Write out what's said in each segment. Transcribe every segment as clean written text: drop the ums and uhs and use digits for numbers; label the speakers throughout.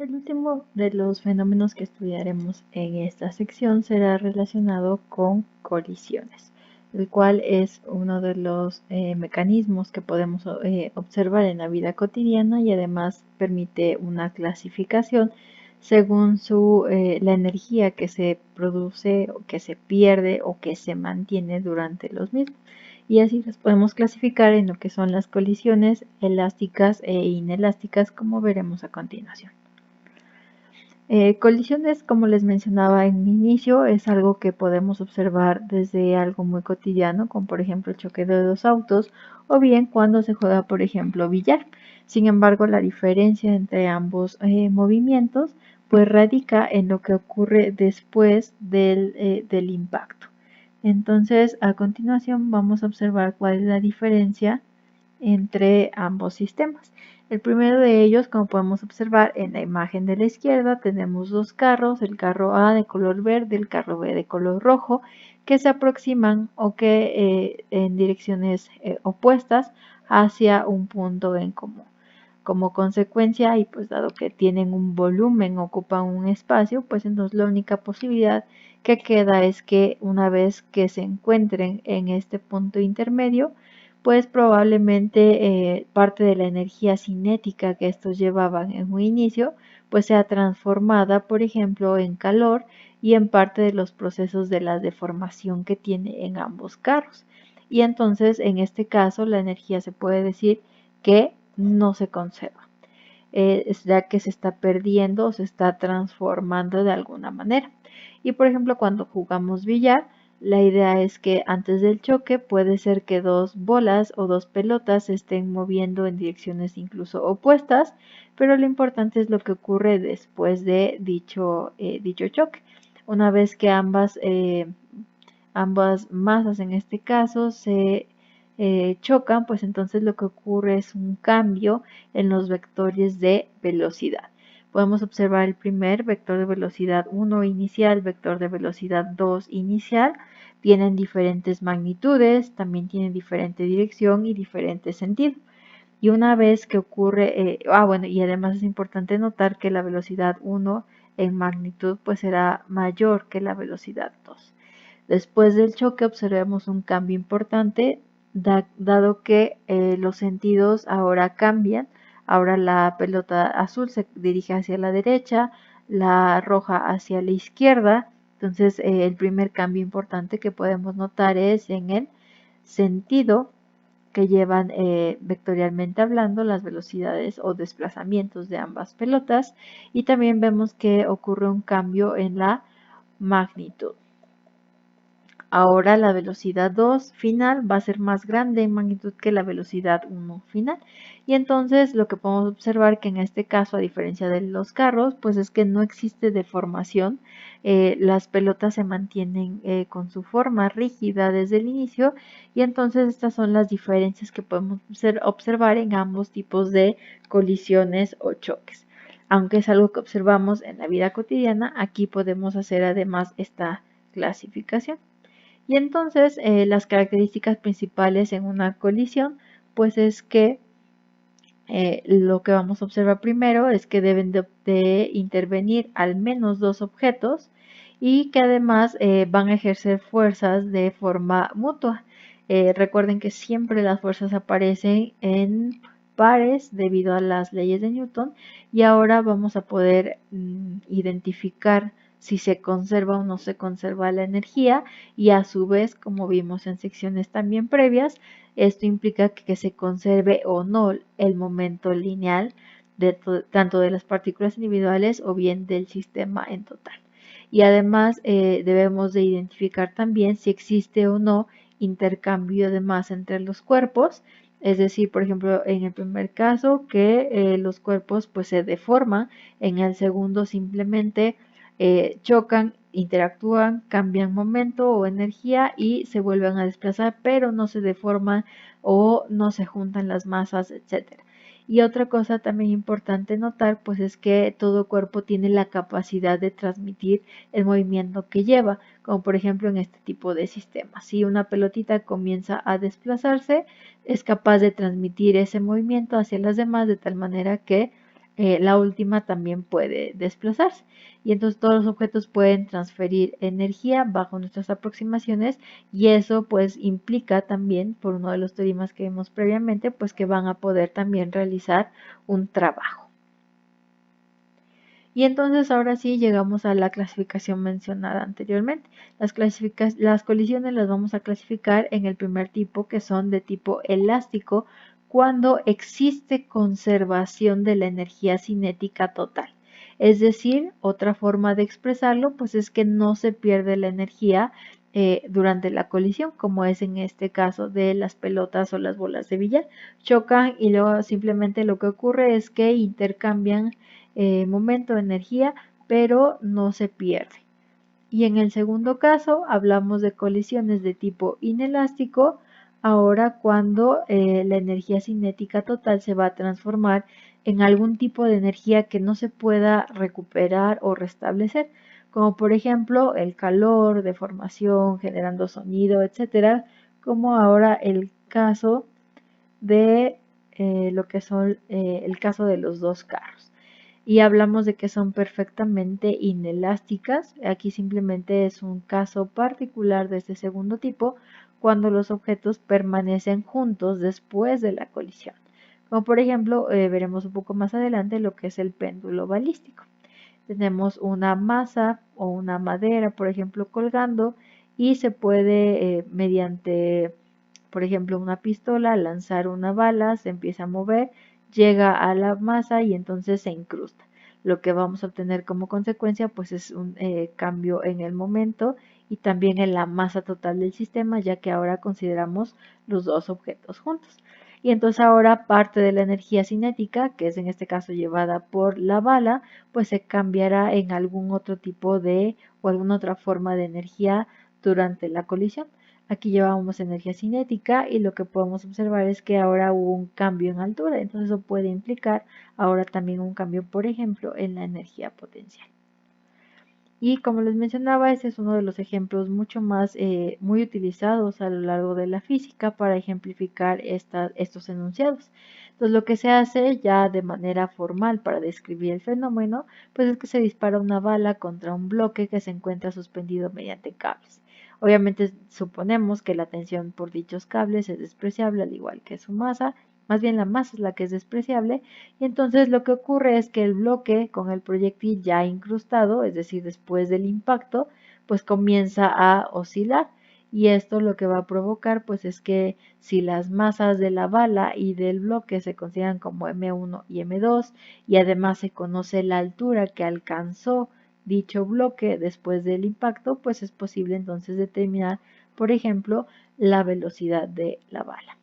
Speaker 1: El último de los fenómenos que estudiaremos en esta sección será relacionado con colisiones, el cual es uno de los mecanismos que podemos observar en la vida cotidiana y además permite una clasificación según la energía que se produce o que se pierde o que se mantiene durante los mismos. Y así las podemos clasificar en lo que son las colisiones elásticas e inelásticas, como veremos a continuación. Colisiones, como les mencionaba en mi inicio, es algo que podemos observar desde algo muy cotidiano, como por ejemplo el choque de dos autos, o bien cuando se juega, por ejemplo, billar. Sin embargo, la diferencia entre ambos movimientos pues radica en lo que ocurre después del impacto. Entonces, a continuación vamos a observar cuál es la diferencia entre ambos sistemas. El primero de ellos, como podemos observar en la imagen de la izquierda, tenemos dos carros, el carro A de color verde, el carro B de color rojo, que se aproximan o que en direcciones opuestas hacia un punto en común. Como consecuencia, y pues dado que tienen un volumen, ocupan un espacio, pues entonces la única posibilidad que queda es que una vez que se encuentren en este punto intermedio, pues probablemente parte de la energía cinética que estos llevaban en un inicio, pues sea transformada, por ejemplo, en calor y en parte de los procesos de la deformación que tiene en ambos carros. Y entonces, en este caso, la energía se puede decir que no se conserva, ya que se está perdiendo o se está transformando de alguna manera. Y por ejemplo, cuando jugamos billar, la idea es que antes del choque puede ser que dos bolas o dos pelotas se estén moviendo en direcciones incluso opuestas, pero lo importante es lo que ocurre después de dicho choque. Una vez que ambas masas en este caso se chocan, pues entonces lo que ocurre es un cambio en los vectores de velocidad. Podemos observar el primer vector de velocidad 1 inicial, vector de velocidad 2 inicial. Tienen diferentes magnitudes, también tienen diferente dirección y diferente sentido. Y una vez que ocurre, bueno, y además es importante notar que la velocidad 1 en magnitud pues será mayor que la velocidad 2. Después del choque observemos un cambio importante, dado que los sentidos ahora cambian. Ahora la pelota azul se dirige hacia la derecha, la roja hacia la izquierda. Entonces el primer cambio importante que podemos notar es en el sentido que llevan vectorialmente hablando las velocidades o desplazamientos de ambas pelotas, y también vemos que ocurre un cambio en la magnitud. Ahora la velocidad 2 final va a ser más grande en magnitud que la velocidad 1 final. Y entonces lo que podemos observar que en este caso, a diferencia de los carros, pues es que no existe deformación. Las pelotas se mantienen con su forma rígida desde el inicio, y entonces estas son las diferencias que podemos observar en ambos tipos de colisiones o choques. Aunque es algo que observamos en la vida cotidiana, aquí podemos hacer además esta clasificación. Y entonces las características principales en una colisión pues es que lo que vamos a observar primero es que deben de intervenir al menos dos objetos y que además van a ejercer fuerzas de forma mutua. Recuerden que siempre las fuerzas aparecen en pares debido a las leyes de Newton, y ahora vamos a poder identificar si se conserva o no se conserva la energía, y a su vez, como vimos en secciones también previas, esto implica que se conserve o no el momento lineal tanto de las partículas individuales o bien del sistema en total. Y además debemos de identificar también si existe o no intercambio de masa entre los cuerpos. Es decir, por ejemplo, en el primer caso que los cuerpos pues se deforman, en el segundo simplemente chocan, interactúan, cambian momento o energía y se vuelven a desplazar, pero no se deforman o no se juntan las masas, etcétera. Y otra cosa también importante notar, pues es que todo cuerpo tiene la capacidad de transmitir el movimiento que lleva, como por ejemplo en este tipo de sistemas. Si una pelotita comienza a desplazarse, es capaz de transmitir ese movimiento hacia las demás de tal manera que la última también puede desplazarse. Y entonces todos los objetos pueden transferir energía bajo nuestras aproximaciones y eso pues implica también, por uno de los teoremas que vimos previamente, pues que van a poder también realizar un trabajo. Y entonces ahora sí llegamos a la clasificación mencionada anteriormente. Las colisiones las vamos a clasificar en el primer tipo, que son de tipo elástico, cuando existe conservación de la energía cinética total. Es decir, otra forma de expresarlo pues es que no se pierde la energía durante la colisión, como es en este caso de las pelotas o las bolas de billar. Chocan y luego simplemente lo que ocurre es que intercambian momento de energía, pero no se pierde. Y en el segundo caso hablamos de colisiones de tipo inelástico, ahora cuando la energía cinética total se va a transformar en algún tipo de energía que no se pueda recuperar o restablecer, como por ejemplo el calor, deformación, generando sonido, etcétera, como ahora el caso de lo que son el caso de los dos carros y hablamos de que son perfectamente inelásticas. Aquí simplemente es un caso particular de este segundo tipo cuando los objetos permanecen juntos después de la colisión. Como por ejemplo, veremos un poco más adelante lo que es el péndulo balístico. Tenemos una masa o una madera, por ejemplo, colgando y se puede mediante, por ejemplo, una pistola lanzar una bala, se empieza a mover, llega a la masa y entonces se incrusta. Lo que vamos a obtener como consecuencia pues es un cambio en el momento y también en la masa total del sistema, ya que ahora consideramos los dos objetos juntos. Y entonces ahora parte de la energía cinética, que es en este caso llevada por la bala, pues se cambiará en algún otro tipo de o alguna otra forma de energía durante la colisión. Aquí llevamos energía cinética y lo que podemos observar es que ahora hubo un cambio en altura, entonces eso puede implicar ahora también un cambio, por ejemplo, en la energía potencial. Y como les mencionaba, este es uno de los ejemplos mucho más muy utilizados a lo largo de la física para ejemplificar estos enunciados. Entonces lo que se hace ya de manera formal para describir el fenómeno, pues es que se dispara una bala contra un bloque que se encuentra suspendido mediante cables. Obviamente suponemos que la tensión por dichos cables es despreciable al igual que su masa, más bien la masa es la que es despreciable, y entonces lo que ocurre es que el bloque con el proyectil ya incrustado, es decir, después del impacto, pues comienza a oscilar. Y esto lo que va a provocar pues es que si las masas de la bala y del bloque se consideran como M1 y M2 y además se conoce la altura que alcanzó dicho bloque después del impacto, pues es posible entonces determinar, por ejemplo, la velocidad de la bala.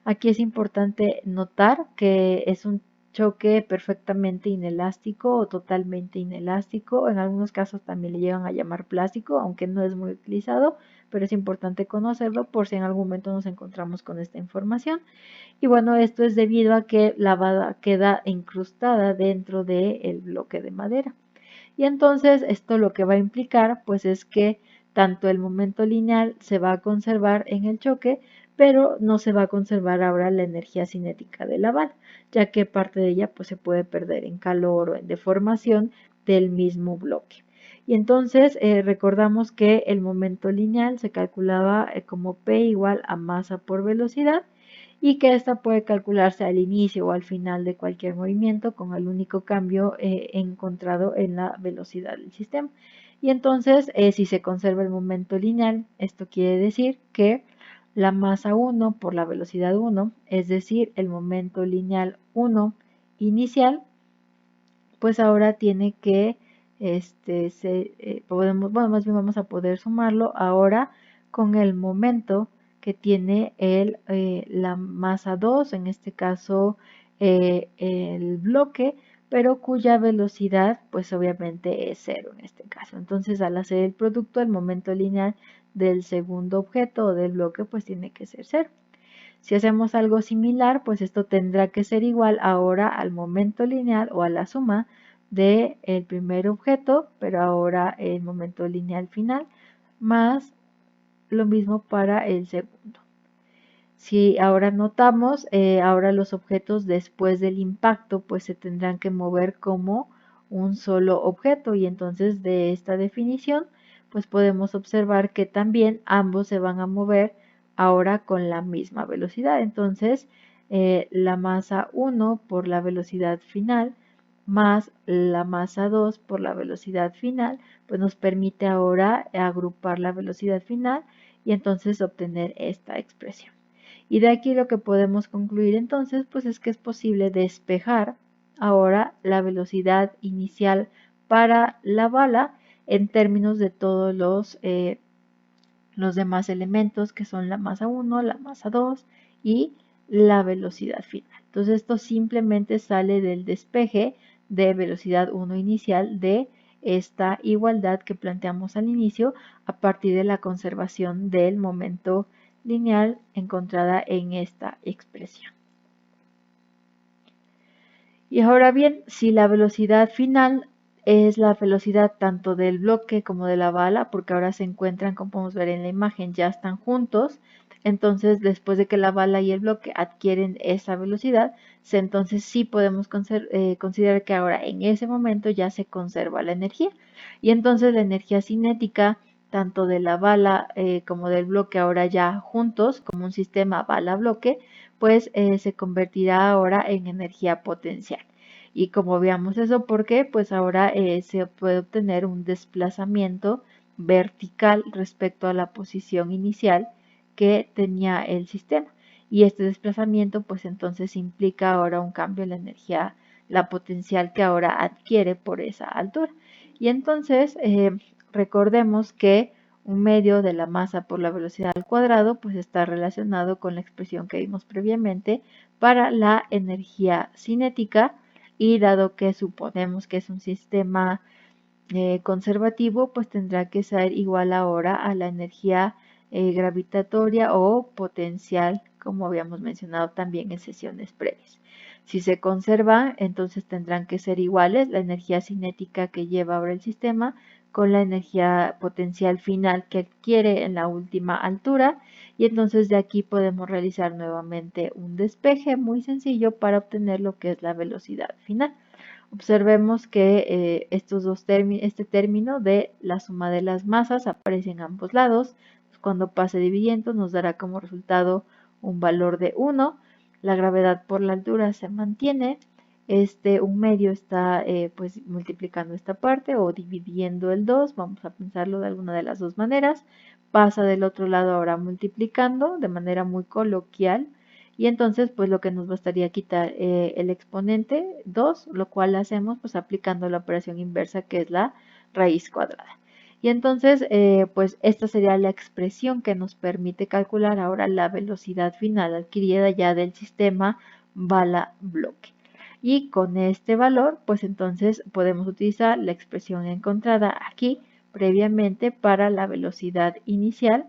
Speaker 1: Aquí es importante notar que es un choque perfectamente inelástico o totalmente inelástico. En algunos casos también le llegan a llamar plástico, aunque no es muy utilizado, pero es importante conocerlo por si en algún momento nos encontramos con esta información. Y bueno, esto es debido a que la bala queda incrustada dentro del bloque de madera. Y entonces esto lo que va a implicar pues es que tanto el momento lineal se va a conservar en el choque, pero no se va a conservar ahora la energía cinética de la bala, ya que parte de ella pues se puede perder en calor o en deformación del mismo bloque. Y entonces recordamos que el momento lineal se calculaba como P igual a masa por velocidad y que esta puede calcularse al inicio o al final de cualquier movimiento con el único cambio encontrado en la velocidad del sistema. Y entonces, si se conserva el momento lineal, esto quiere decir que la masa 1 por la velocidad 1, es decir, el momento lineal 1 inicial, pues ahora tiene que, podemos, bueno, más bien vamos a poder sumarlo ahora con el momento que tiene la masa 2, en este caso el bloque, pero cuya velocidad pues obviamente es 0 en este caso. Entonces al hacer el producto, el momento lineal del segundo objeto o del bloque pues tiene que ser 0. Si hacemos algo similar, pues esto tendrá que ser igual ahora al momento lineal o a la suma del primer objeto, pero ahora el momento lineal final, más lo mismo para el segundo. Si ahora notamos, ahora los objetos después del impacto pues se tendrán que mover como un solo objeto, y entonces de esta definición pues podemos observar que también ambos se van a mover ahora con la misma velocidad. Entonces la masa 1 por la velocidad final más la masa 2 por la velocidad final, pues nos permite ahora agrupar la velocidad final y entonces obtener esta expresión. Y de aquí lo que podemos concluir entonces, pues es que es posible despejar ahora la velocidad inicial para la bala en términos de todos los demás elementos, que son la masa 1, la masa 2 y la velocidad final. Entonces esto simplemente sale del despeje de velocidad 1 inicial de esta igualdad que planteamos al inicio a partir de la conservación del momento lineal encontrada en esta expresión. Y ahora bien, si la velocidad final es la velocidad tanto del bloque como de la bala, porque ahora se encuentran, como podemos ver en la imagen, ya están juntos, entonces después de que la bala y el bloque adquieren esa velocidad, entonces sí podemos considerar que ahora en ese momento ya se conserva la energía. Y entonces la energía cinética tanto de la bala como del bloque ahora ya juntos como un sistema bala-bloque, pues se convertirá ahora en energía potencial. Y como veamos eso, ¿por qué? Pues ahora se puede obtener un desplazamiento vertical respecto a la posición inicial que tenía el sistema. Y este desplazamiento pues entonces implica ahora un cambio en la energía, la potencial que ahora adquiere por esa altura. Y entonces recordemos que un medio de la masa por la velocidad al cuadrado pues está relacionado con la expresión que vimos previamente para la energía cinética, y dado que suponemos que es un sistema conservativo, pues tendrá que ser igual ahora a la energía gravitatoria o potencial, como habíamos mencionado también en sesiones previas. Si se conserva, entonces tendrán que ser iguales la energía cinética que lleva ahora el sistema con la energía potencial final que adquiere en la última altura, y entonces de aquí podemos realizar nuevamente un despeje muy sencillo para obtener lo que es la velocidad final. Observemos que este término de la suma de las masas aparece en ambos lados. Cuando pase dividiendo nos dará como resultado un valor de 1. La gravedad por la altura se mantiene. Un medio está pues multiplicando esta parte o dividiendo el 2. Vamos a pensarlo de alguna de las dos maneras. Pasa del otro lado ahora multiplicando de manera muy coloquial. Y entonces pues lo que nos bastaría quitar el exponente 2, lo cual hacemos pues aplicando la operación inversa, que es la raíz cuadrada. Y entonces pues esta sería la expresión que nos permite calcular ahora la velocidad final adquirida ya del sistema bala-bloque. Y con este valor pues entonces podemos utilizar la expresión encontrada aquí previamente para la velocidad inicial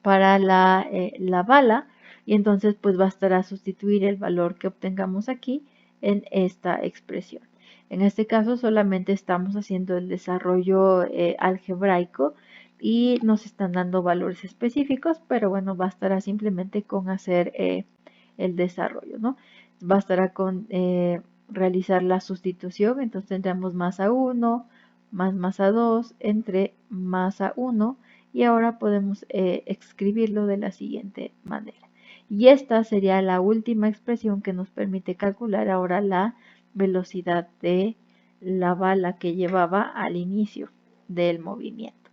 Speaker 1: para la bala, y entonces pues bastará sustituir el valor que obtengamos aquí en esta expresión. En este caso solamente estamos haciendo el desarrollo algebraico y nos están dando valores específicos, pero bueno, bastará simplemente con hacer el desarrollo, ¿no? Bastará con realizar la sustitución, entonces tendremos masa 1 más masa 2 entre masa 1, y ahora podemos escribirlo de la siguiente manera. Y esta sería la última expresión que nos permite calcular ahora la velocidad de la bala que llevaba al inicio del movimiento.